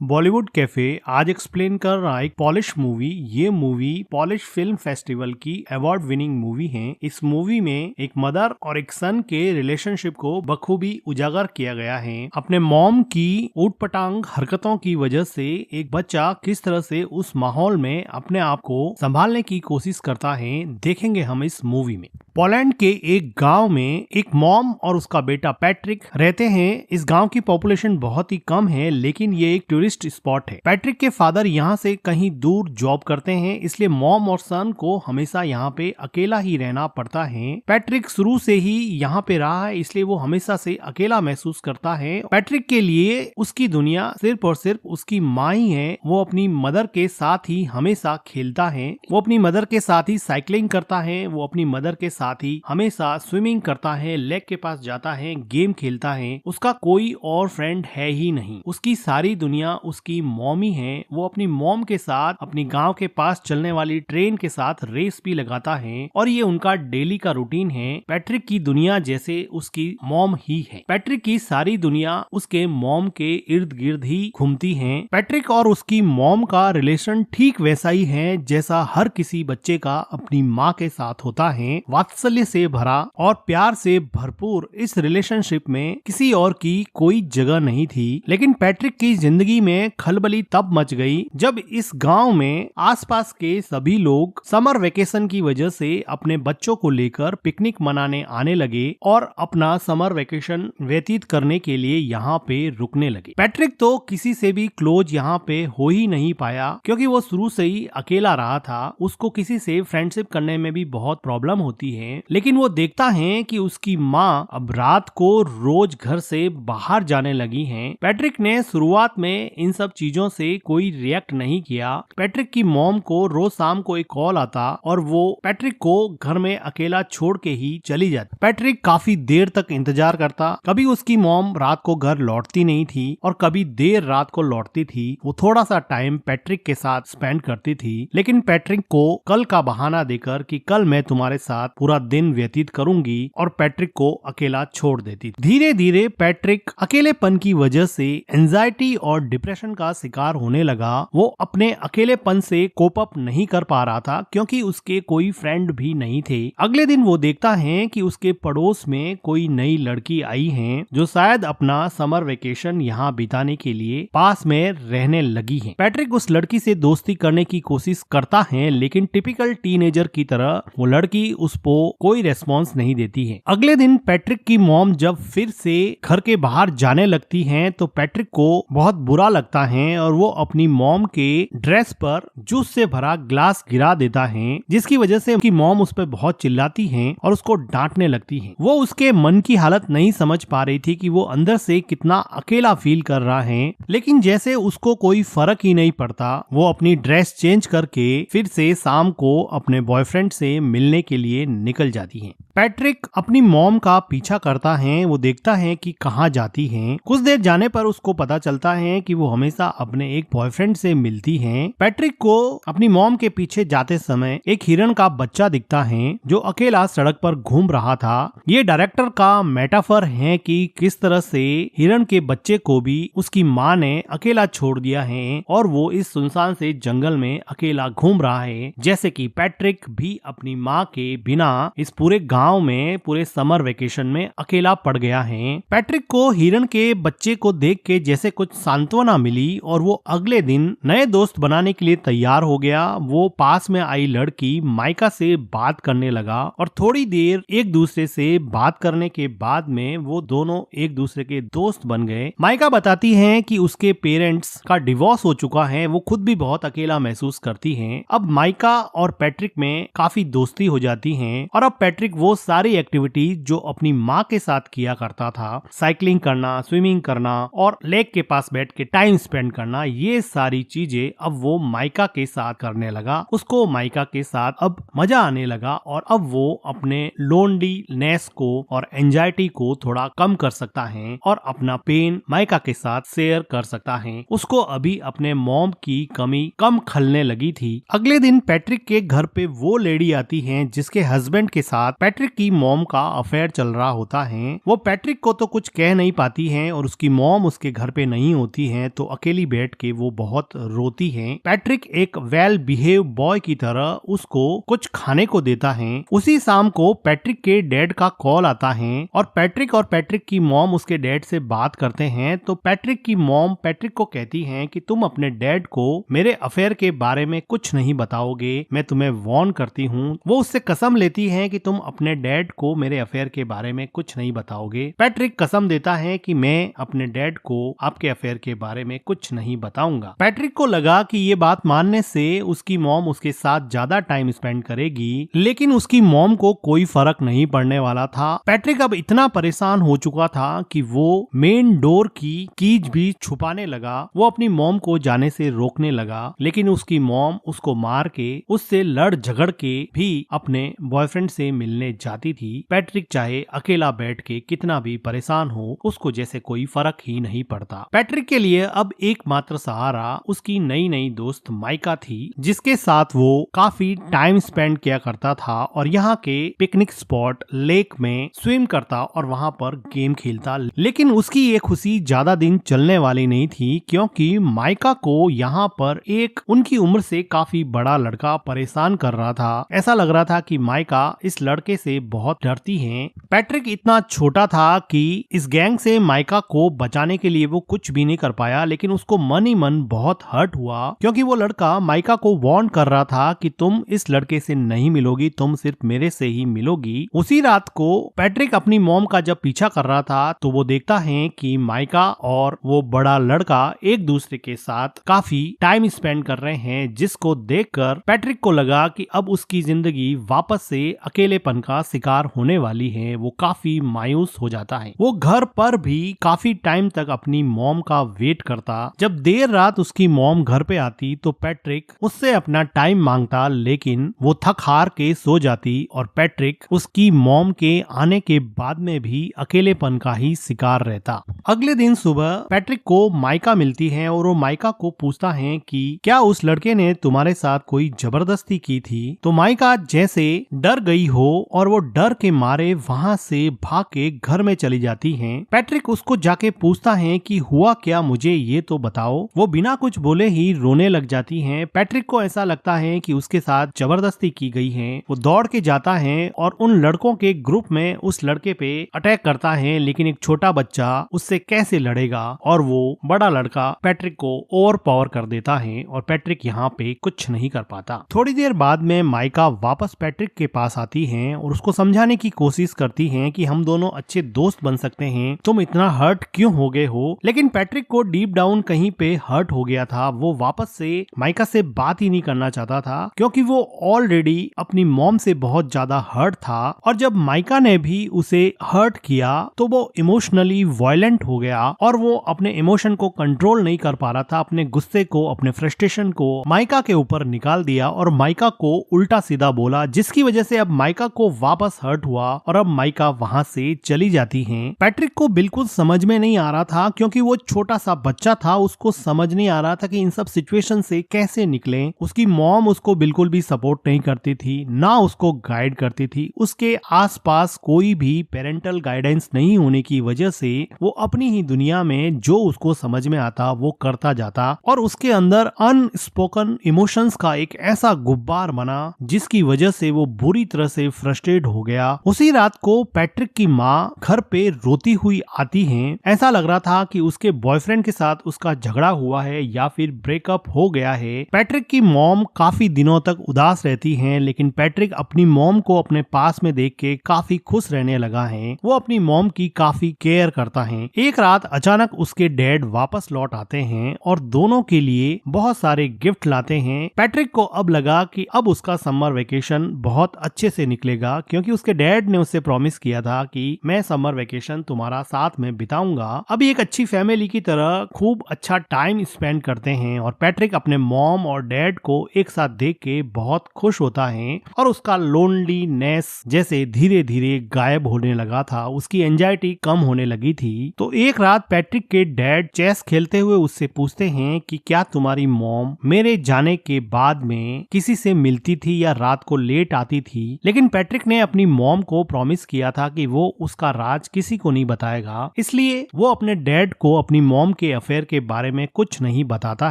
Bollywood cafe आज explain कर रहा है एक पॉलिश मूवी। ये मूवी पॉलिश फिल्म फेस्टिवल की अवार्ड विनिंग मूवी है। इस मूवी में एक मदर और एक सन के रिलेशनशिप को बखूबी उजागर किया गया है। अपने मॉम की ऊटपटांग हरकतों की वजह से एक बच्चा किस तरह से उस माहौल में अपने आप को संभालने की कोशिश करता है, देखेंगे हम इस मूवी में। पोलैंड के एक गांव में एक मॉम और उसका बेटा पैट्रिक रहते हैं। इस गांव की पॉपुलेशन बहुत ही कम है, लेकिन ये एक टूरिस्ट स्पॉट है। पैट्रिक के फादर यहाँ से कहीं दूर जॉब करते हैं, इसलिए मॉम और सन को हमेशा यहाँ पे अकेला ही रहना पड़ता है। पैट्रिक शुरू से ही यहाँ पे रहा है, इसलिए वो हमेशा से अकेला महसूस करता है। पैट्रिक के लिए उसकी दुनिया सिर्फ और सिर्फ उसकी माँ ही है। वो अपनी मदर के साथ ही हमेशा खेलता है, वो अपनी मदर के साथ ही साइकिलिंग करता है, वो अपनी मदर के साथ ही हमेशा स्विमिंग करता है, लेक के पास जाता है, गेम खेलता है। उसका कोई और फ्रेंड है ही नहीं। उसकी सारी दुनिया उसकी मॉमी है। वो अपनी मॉम के साथ अपनी गांव के पास चलने वाली ट्रेन के साथ रेस भी लगाता है और ये उनका डेली का रूटीन है। पैट्रिक की दुनिया जैसे उसकी मॉम ही है। पैट्रिक की सारी दुनिया उसके मॉम के इर्द गिर्द ही घूमती है। पैट्रिक और उसकी मॉम का रिलेशन ठीक वैसा ही है जैसा हर किसी बच्चे का अपनी माँ के साथ होता है। वात्सल्य से भरा और प्यार से भरपूर इस रिलेशनशिप में किसी और की कोई जगह नहीं थी। लेकिन पैट्रिक की जिंदगी में खलबली तब मच गई जब इस गांव में आसपास के सभी लोग समर वेकेशन की वजह से अपने बच्चों को लेकर पिकनिक मनाने आने लगे और अपना समर वेकेशन व्यतीत करने के लिए यहाँ पे रुकने लगे। पैट्रिक तो किसी से भी क्लोज यहाँ पे हो ही नहीं पाया, क्योंकि वो शुरू से ही अकेला रहा था। उसको किसी से फ्रेंडशिप करने में भी बहुत प्रॉब्लम होती है। लेकिन वो देखता है कि उसकी माँ अब रात को रोज घर से बाहर जाने लगी हैं। पैट्रिक ने शुरुआत में इन सब चीजों से कोई रिएक्ट नहीं किया। पैट्रिक की मॉम को रोज शाम को एक कॉल आता और वो पैट्रिक को घर में अकेला छोड़ के ही चली जाती। पैट्रिक काफी देर तक इंतजार करता। कभी उसकी मॉम रात को घर लौटती नहीं थी और कभी देर रात को लौटती थी। वो थोड़ा सा टाइम पैट्रिक के साथ स्पेंड करती थी, लेकिन पैट्रिक को कल का बहाना देकर कि कल मैं तुम्हारे साथ पूरा दिन व्यतीत करूंगी, और पैट्रिक को अकेला छोड़ देती। धीरे धीरे पैट्रिक अकेलेपन की वजह से एंजाइटी और डिप्रेशन का शिकार होने लगा। वो अपने अकेलेपन से कोप अप नहीं कर पा रहा था, क्योंकि उसके कोई फ्रेंड भी नहीं थे। अगले दिन वो देखता है कि उसके पड़ोस में कोई नई लड़की आई है, जो शायद अपना समर वेकेशन यहाँ बिताने के लिए पास में रहने लगी है। पैट्रिक उस लड़की से दोस्ती करने की कोशिश करता है, लेकिन टिपिकल टीनेजर की तरह वो लड़की उसको कोई रेस्पॉन्स नहीं देती है। अगले दिन पैट्रिक की मॉम जब फिर से घर के बाहर जाने लगती हैं, तो पैट्रिक को बहुत बुरा लगता है और वो अपनी मॉम के ड्रेस पर जूस से भरा ग्लास गिरा देता है, जिसकी वजह से उसकी मॉम उस पर बहुत चिल्लाती है और उसको डांटने लगती है। वो उसके मन की हालत नहीं समझ पा रही थी कि वो अंदर से कितना अकेला फील कर रहा है, लेकिन जैसे उसको कोई फर्क ही नहीं पड़ता, वो अपनी ड्रेस चेंज करके फिर से शाम को अपने बॉयफ्रेंड से मिलने के लिए निकल जाती है। पैट्रिक अपनी मॉम का पीछा करता है। वो देखता है कि कहाँ जाती हैं। कुछ देर जाने पर उसको पता चलता है कि वो हमेशा अपने एक बॉयफ्रेंड से मिलती हैं। पैट्रिक को अपनी मॉम के पीछे जाते समय एक हिरन का बच्चा दिखता है, जो अकेला सड़क पर घूम रहा था। ये डायरेक्टर का मेटाफर है कि किस तरह से हिरन के बच्चे को भी उसकी माँ ने अकेला छोड़ दिया है और वो इस सुनसान से जंगल में अकेला घूम रहा है, जैसे कि पैट्रिक भी अपनी माँ के बिना इस पूरे गांव में पूरे समर वेकेशन में अकेला पड़ गया है। पैट्रिक को हिरन के बच्चे को देख के जैसे कुछ सांत्वना मिली और वो अगले दिन नए दोस्त बनाने के लिए तैयार हो गया। वो पास में आई लड़की माइका से बात करने लगा और थोड़ी देर एक दूसरे से बात करने के बाद में वो दोनों एक दूसरे के दोस्त बन गए। माइका बताती है कि उसके पेरेंट्स का डिवोर्स हो चुका है। वो खुद भी बहुत अकेला महसूस करती है। अब माइका और पैट्रिक में काफी दोस्ती हो जाती है और अब पैट्रिक वो सारी एक्टिविटीज जो अपनी माँ के साथ किया करता था, साइकिलिंग करना, स्विमिंग करना और लेक के पास बैठ के टाइम स्पेंड करना, ये सारी चीजें अब वो माइका के साथ करने लगा। उसको माइका के साथ अब मजा आने लगा और अब वो अपने लोनलीनेस को और एंजाइटी को थोड़ा कम कर सकता है और अपना पेन माइका के साथ शेयर कर सकता है। उसको अभी अपने मॉम की कमी कम खलने लगी थी। अगले दिन पैट्रिक के घर पे वो लेडी आती है जिसके हस्बैंड के साथ पैट्रिक की मॉम का अफेयर चल रहा होता है। वो पैट्रिक को तो कुछ कह नहीं पाती है और उसकी मॉम उसके घर पे नहीं होती है, हैं तो अकेली बैठ के वो बहुत रोती है। पैट्रिक एक वेल बिहेव बॉय की तरह उसको कुछ खाने को देता है। उसी शाम को पैट्रिक के डैड का कॉल आता है और पैट्रिक की मॉम उसके डैड से बात करते हैं। तो पैट्रिक की मॉम पैट्रिक को कहती है कि तुम अपने डैड को मेरे अफेयर के बारे में कुछ नहीं बताओगे, मैं तुम्हें वार्न करती हूँ। वो उससे कसम लेती है कि तुम अपने डैड को मेरे अफेयर के बारे में कुछ नहीं बताओगे। पैट्रिक कसम देता है कि मैं अपने डैड को आपके अफेयर के बारे में कुछ नहीं बताऊंगा। पैट्रिक को लगा कि ये बात मानने से उसकी मॉम उसके साथ ज्यादा टाइम स्पेंड करेगी, लेकिन उसकी मॉम को कोई फर्क नहीं पड़ने वाला था। पैट्रिक अब इतना परेशान हो चुका था कि वो मेन डोर की कीज भी छुपाने लगा। वो अपनी मॉम को जाने से रोकने लगा, लेकिन उसकी मॉम उसको मार के उससे लड़ झगड़ के भी अपने बॉयफ्रेंड से मिलने जाती थी। पैट्रिक चाहे अकेला बैठ के कितना भी परेशान हो, उसको जैसे कोई फर्क ही नहीं पड़ता। पैट्रिक के लिए अब एकमात्र सहारा उसकी नई नई दोस्त माइका थी, जिसके साथ वो काफी टाइम स्पेंड किया करता था और यहाँ के पिकनिक स्पॉट लेक में स्विम करता और वहाँ पर गेम खेलता। लेकिन उसकी ये खुशी ज्यादा दिन चलने वाली नहीं थी, क्योंकि माइका को यहाँ पर एक उनकी उम्र से काफी बड़ा लड़का परेशान कर रहा था। ऐसा लग रहा था कि माइका इस लड़के से बहुत डरती है। पैट्रिक इतना छोटा था कि इस गैंग से माइका को बचाने के लिए वो कुछ भी नहीं कर पाया, लेकिन उसको मन ही मन बहुत हर्ट हुआ, क्योंकि वो लड़का माइका को वार्न कर रहा था कि तुम इस लड़के से नहीं मिलोगी, तुम सिर्फ मेरे से ही मिलोगी। उसी रात को पैट्रिक अपनी मॉम का जब पीछा कर रहा था तो वो देखता है कि माइका और वो बड़ा लड़का एक दूसरे के साथ काफी टाइम स्पेंड कर रहे हैं, जिसको देखकर पैट्रिक को लगा कि अब उसकी जिंदगी वापस से अकेलेपन का शिकार होने वाली है। वो काफी मायूस हो जाता है। वो घर पर भी काफी टाइम तक अपनी मॉम का वेट करता। जब देर रात उसकी मॉम घर पे आती तो पैट्रिक उससे अपना टाइम मांगता, लेकिन वो थक हार के सो जाती और पैट्रिक उसकी मॉम के आने के बाद में भी अकेलेपन का ही शिकार रहता। अगले दिन सुबह पैट्रिक को माइका मिलती है और वो माइका को पूछता है कि क्या उस लड़के ने तुम्हारे साथ कोई जबरदस्ती की थी। तो माइका जैसे डर गई हो और वो डर के मारे वहाँ से भाग के घर में चली जाती है। पैट्रिक उसको जाके पूछता है कि हुआ क्या, मुझे ये तो बताओ। वो बिना कुछ बोले ही रोने लग जाती है। पैट्रिक को ऐसा लगता है कि उसके साथ जबरदस्ती की गई है। वो दौड़ के जाता है और उन लड़कों के ग्रुप में उस लड़के पे अटैक करता है, लेकिन एक छोटा बच्चा उससे कैसे लड़ेगा और वो बड़ा लड़का पैट्रिक को ओवर पावर कर देता है और पैट्रिक यहाँ पे कुछ नहीं कर पाता। थोड़ी देर बाद में माइका वापस पैट्रिक के पास आती है और उसको समझाने की कोशिश करती है कि हम दोनों अच्छे दोस्त बन सकते हैं, तुम इतना हर्ट क्यों हो गए हो। लेकिन पैट्रिक को डीप डाउन कहीं पे हर्ट हो गया था। वो वापस से माइका से बात ही नहीं करना चाहता था, क्योंकि वो ऑलरेडी अपनी मॉम से बहुत ज्यादा हर्ट था और जब माइका ने भी उसे हर्ट किया तो वो इमोशनली वायलेंट हो गया और वो अपने इमोशन को कंट्रोल नहीं कर पा रहा था। अपने गुस्से को, अपने फ्रस्ट्रेशन को माइका के ऊपर निकाल दिया और माइका को उल्टा सीधा बोला, जिसकी वजह से अब माइका को वापस हर्ट हुआ और अब माइका वहाँ से चली जाती है। पैट्रिक को बिल्कुल समझ में नहीं आ रहा था, क्योंकि वो छोटा सा बच्चा था, उसको समझ नहीं आ रहा था कि इन सब सिचुएशन से कैसे निकले। उसकी मॉम उसको बिल्कुल भी सपोर्ट नहीं करती थी, ना उसको गाइड करती थी। उसके आसपास कोई भी पेरेंटल गाइडेंस नहीं होने की वजह से वो अपनी ही दुनिया में जो उसको समझ में आता वो करता जाता और उसके अंदर अनस्पोकन इमोशंस का एक ऐसा गुब्बार बना जिसकी वजह से वो बुरी तरह से फ्रस्ट्रेट हो गया। उसी रात को पैट्रिक की माँ घर पे रोती हुई आती है। ऐसा लग रहा था कि उसके बॉयफ्रेंड के साथ उसका झगड़ा हुआ है या फिर ब्रेकअप हो गया है। पैट्रिक की मॉम काफी दिनों तक उदास रहती हैं, लेकिन पैट्रिक अपनी मॉम को अपने पास में देख के काफी खुश रहने लगा है। वो अपनी मॉम की काफी केयर करता है। एक रात अचानक उसके डैड वापस लौट आते हैं और दोनों के लिए बहुत सारे गिफ्ट लाते हैं। पैट्रिक को अब लगा कि अब उसका समर वेकेशन बहुत अच्छे से निकलेगा, क्योंकि उसके डैड ने उससे प्रॉमिस किया था कि मैं समर वेकेशन तुम्हारा साथ में बिताऊंगा। अभी एक अच्छी फैमिली की तरह खूब अच्छा टाइम स्पेंड करते हैं और पैट्रिक अपने मॉम और डैड को एक साथ देख के बहुत खुश होता है और उसका लोनलीनेस जैसे धीरे धीरे गायब होने लगा था। उसकी एंजाइटी कम होने लगी थी। तो एक रात पैट्रिक के डैड चेस खेलते हुए उससे पूछते हैं कि क्या तुम्हारी मॉम मेरे जाने के बाद में किसी से मिलती थी या रात को लेट आती थी। लेकिन पैट्रिक ने अपनी मॉम को प्रॉमिस किया था कि वो उसका राज किसी को नहीं बताएगा, इसलिए वो अपने डैड को अपनी मॉम के अफेयर के बारे में कुछ नहीं बताता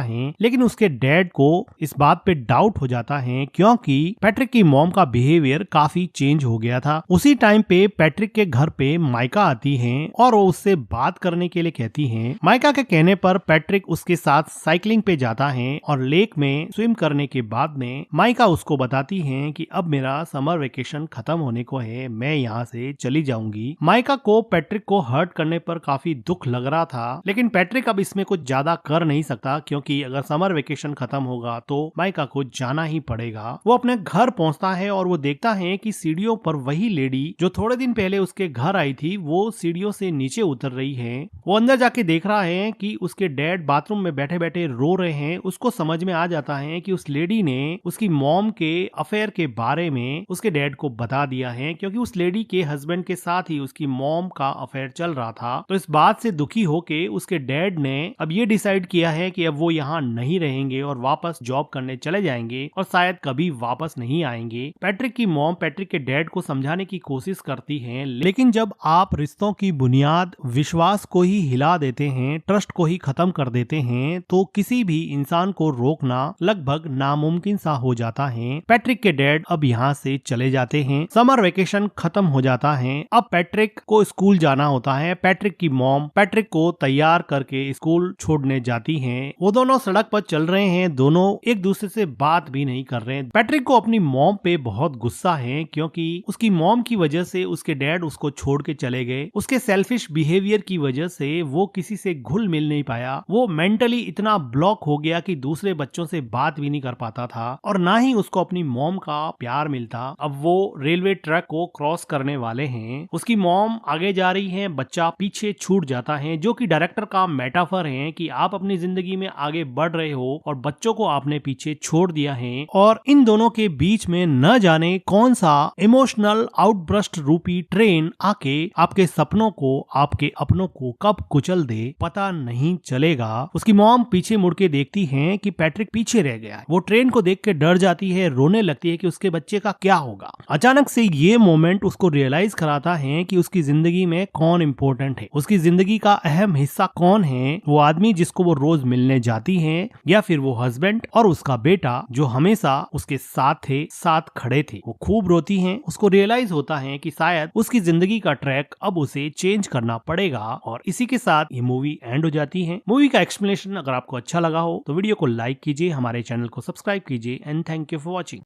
है, लेकिन उसके डैड को इस बात पे डाउट हो जाता है क्योंकि पैट्रिक की मॉम का बिहेवियर काफी चेंज हो गया था। उसी टाइम पे पैट्रिक के घर पे माइका आती है और वो उससे बात करने के लिए कहती है। माइका के कहने पर पैट्रिक उसके साथ साइकिलिंग पे जाता है और लेक में स्विम करने के बाद में माइका उसको बताती है कि अब मेरा समर वेकेशन खत्म होने को है, मैं यहाँ से चली जाऊंगी। माइका को पैट्रिक को हर्ट करने पर काफी दुख लग रहा था, लेकिन पैट्रिक अब इसमें कुछ ज्यादा कर नहीं सकता क्योंकि अगर समर वेकेशन खत्म होगा तो माइका को जाना ही पड़ेगा। वो अपने घर पहुंचता है और वो देखता है कि सीढ़ियों पर वही लेडी जो थोड़े दिन पहले उसके घर आई थी वो सीढ़ियों से नीचे उतर रही है। वो अंदर जाके देख रहा है कि उसके डैड बाथरूम में बैठे बैठे रो रहे हैं। उसको समझ में आ जाता है कि उस लेडी ने उसकी मॉम के अफेयर के बारे में उसके डैड को बता दिया है, क्योंकि उस लेडी के हस्बैंड के साथ ही उसकी मॉम का अफेयर चल रहा था। तो इस बात से दुखी होके उसके डैड ने अब ये डिसाइड किया है कि अब वो यहाँ नहीं रहेंगे और वापस जॉब करने चले जाएंगे और शायद कभी वापस नहीं आएंगे। पैट्रिक की मॉम पैट्रिक के डैड को समझाने की कोशिश करती है, लेकिन जब आप रिश्तों की बुनियाद विश्वास को ही हिला देते हैं, ट्रस्ट को ही खत्म कर देते हैं, तो किसी भी इंसान को रोकना लगभग नामुमकिन सा हो जाता है। पैट्रिक के डैड अब यहाँ से चले जाते हैं। समर वेकेशन खत्म हो जाता है। अब पैट्रिक को स्कूल जाना होता है। पैट्रिक की मॉम पैट्रिक को तैयार करके स्कूल छोड़ने जाती हैं। वो दोनों सड़क पर चल रहे हैं, दोनों एक दूसरे से बात भी नहीं कर रहे हैं। पैट्रिक को अपनी मॉम पे बहुत गुस्सा है क्योंकि उसकी मॉम की वजह से उसके डैड उसको छोड़ के चले गए। उसके सेल्फिश बिहेवियर की वजह से वो किसी से घुल मिल नहीं पाया। वो मेंटली इतना ब्लॉक हो गया कि दूसरे बच्चों से बात भी नहीं कर पाता था और ना ही उसको अपनी मॉम का प्यार मिलता। अब वो रेलवे ट्रैक को क्रॉस करने वाले हैं। उसकी मॉम आगे जा रही है, बच्चा पीछे छूट जाता है, जो कि डायरेक्टर का मेटाफर है कि आप अपनी जिंदगी में आगे बढ़ रहे हो और बच्चों को आपने पीछे छोड़ दिया है। और इन दोनों के बीच में न जाने कौन सा इमोशनल आउटबर्स्ट रूपी ट्रेन आके आपके सपनों को, आपके अपनों को कब कुचल दे पता नहीं चलेगा। उसकी मॉम पीछे मुड़ के देखती है कि पैट्रिक पीछे रह गया है। वो ट्रेन को देख के डर जाती है, रोने लगती है कि उसके बच्चे का क्या होगा। अचानक से ये मोमेंट उसको रियलाइज कराता है कि उसकी जिंदगी में कौन इम्पोर्टेंट है, उसकी जिंदगी का अहम हिस्सा कौन है। वो आदमी जिसको वो रोज मिलने जाती है, या फिर वो हस्बैंड और उसका बेटा जो हमेशा उसके साथ थे, साथ खड़े थे। वो खूब रोती है। उसको रियलाइज होता है कि शायद उसकी जिंदगी का ट्रैक अब उसे चेंज करना पड़ेगा। और इसी के साथ ये मूवी एंड हो जाती है। मूवी का एक्सप्लेनेशन अगर आपको अच्छा लगा हो तो वीडियो को लाइक कीजिए, हमारे चैनल को सब्सक्राइब कीजिए and thank you for watching.